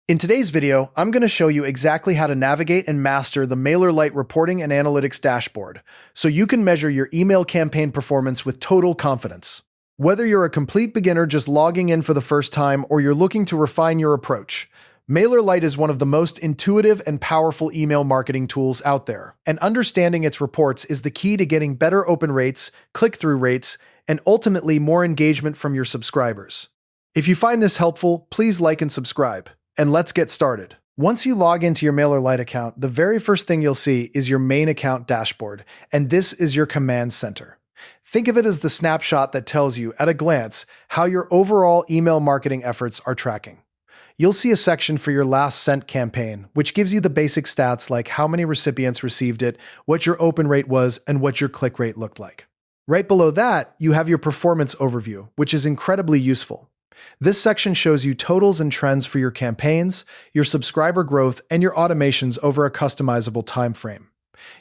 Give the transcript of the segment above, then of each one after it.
In today's video, I'm going to show you exactly how to navigate and master the MailerLite reporting and analytics dashboard, so you can measure your email campaign performance with total confidence. Whether you're a complete beginner just logging in for the first time or you're looking to refine your approach, MailerLite is one of the most intuitive and powerful email marketing tools out there, and understanding its reports is the key to getting better open rates, click-through rates, and ultimately more engagement from your subscribers. If you find this helpful, please like and subscribe. And let's get started. Once you log into your MailerLite account, the very first thing you'll see is your main account dashboard, and this is your command center. Think of it as the snapshot that tells you, at a glance, how your overall email marketing efforts are tracking. You'll see a section for your last sent campaign, which gives you the basic stats like how many recipients received it, what your open rate was, and what your click rate looked like. Right below that, you have your performance overview, which is incredibly useful. This section shows you totals and trends for your campaigns, your subscriber growth, and your automations over a customizable time frame.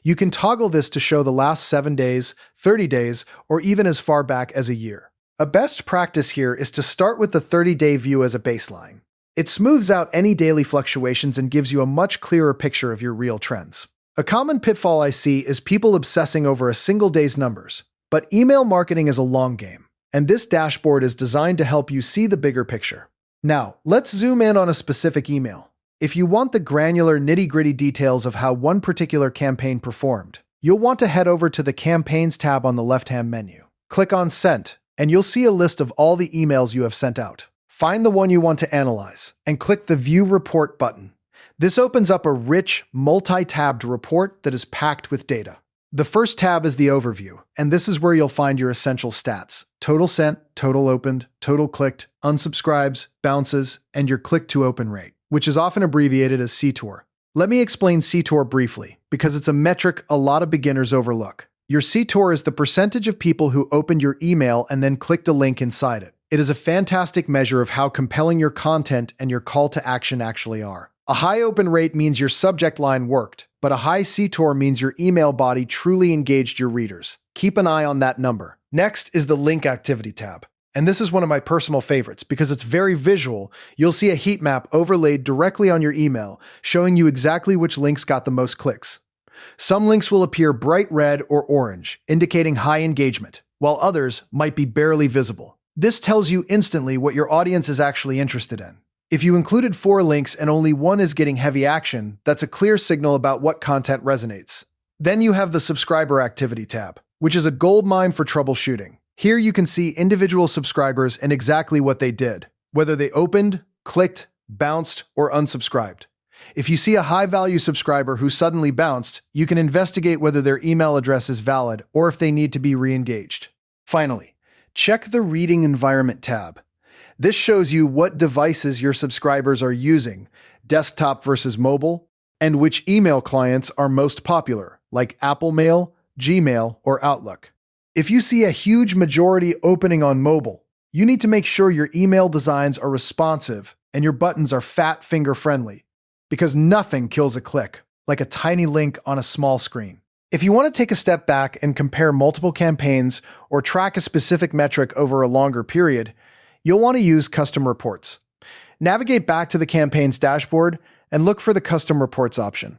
You can toggle this to show the last 7 days, 30 days, or even as far back as a year. A best practice here is to start with the 30-day view as a baseline. It smooths out any daily fluctuations and gives you a much clearer picture of your real trends. A common pitfall I see is people obsessing over a single day's numbers, but email marketing is a long game. And this dashboard is designed to help you see the bigger picture. Now, let's zoom in on a specific email. If you want the granular, nitty-gritty details of how one particular campaign performed, you'll want to head over to the Campaigns tab on the left-hand menu. Click on Sent, and you'll see a list of all the emails you have sent out. Find the one you want to analyze, and click the View Report button. This opens up a rich, multi-tabbed report that is packed with data. The first tab is the overview, and this is where you'll find your essential stats: total sent, total opened, total clicked, unsubscribes, bounces, and your click-to-open rate, which is often abbreviated as CTOR. Let me explain CTOR briefly, because it's a metric a lot of beginners overlook. Your CTOR is the percentage of people who opened your email and then clicked a link inside it. It is a fantastic measure of how compelling your content and your call to action actually are. A high open rate means your subject line worked, but a high CTOR means your email body truly engaged your readers. Keep an eye on that number. Next is the Link Activity tab. And this is one of my personal favorites because it's very visual. You'll see a heat map overlaid directly on your email, showing you exactly which links got the most clicks. Some links will appear bright red or orange, indicating high engagement, while others might be barely visible. This tells you instantly what your audience is actually interested in. If you included 4 links and only one is getting heavy action, that's a clear signal about what content resonates. Then you have the Subscriber Activity tab, which is a goldmine for troubleshooting. Here you can see individual subscribers and exactly what they did, whether they opened, clicked, bounced, or unsubscribed. If you see a high-value subscriber who suddenly bounced, you can investigate whether their email address is valid or if they need to be re-engaged. Finally, check the Reading Environment tab. This shows you what devices your subscribers are using, desktop versus mobile, and which email clients are most popular, like Apple Mail, Gmail, or Outlook. If you see a huge majority opening on mobile, you need to make sure your email designs are responsive and your buttons are fat finger friendly, because nothing kills a click like a tiny link on a small screen. If you want to take a step back and compare multiple campaigns or track a specific metric over a longer period, you'll want to use Custom Reports. Navigate back to the campaign's dashboard and look for the Custom Reports option.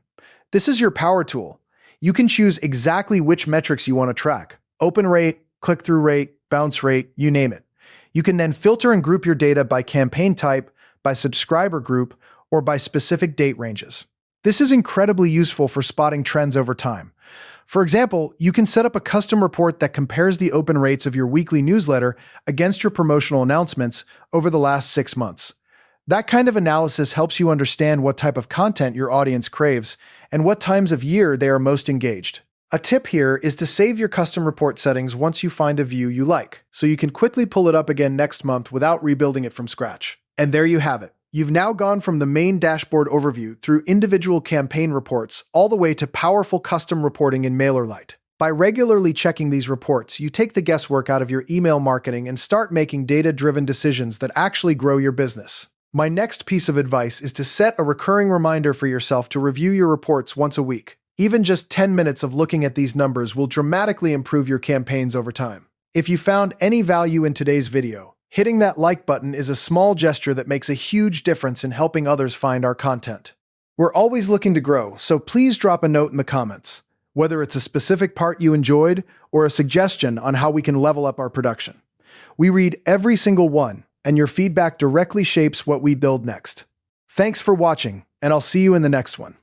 This is your power tool. You can choose exactly which metrics you want to track: open rate, click-through rate, bounce rate, you name it. You can then filter and group your data by campaign type, by subscriber group, or by specific date ranges. This is incredibly useful for spotting trends over time. For example, you can set up a custom report that compares the open rates of your weekly newsletter against your promotional announcements over the last 6 months. That kind of analysis helps you understand what type of content your audience craves and what times of year they are most engaged. A tip here is to save your custom report settings once you find a view you like, so you can quickly pull it up again next month without rebuilding it from scratch. And there you have it. You've now gone from the main dashboard overview through individual campaign reports all the way to powerful custom reporting in MailerLite. By regularly checking these reports, you take the guesswork out of your email marketing and start making data-driven decisions that actually grow your business. My next piece of advice is to set a recurring reminder for yourself to review your reports once a week. Even just 10 minutes of looking at these numbers will dramatically improve your campaigns over time. If you found any value in today's video, Hitting that like button is a small gesture that makes a huge difference in helping others find our content. We're always looking to grow, so please drop a note in the comments, whether it's a specific part you enjoyed or a suggestion on how we can level up our production. We read every single one, and your feedback directly shapes what we build next. Thanks for watching, and I'll see you in the next one.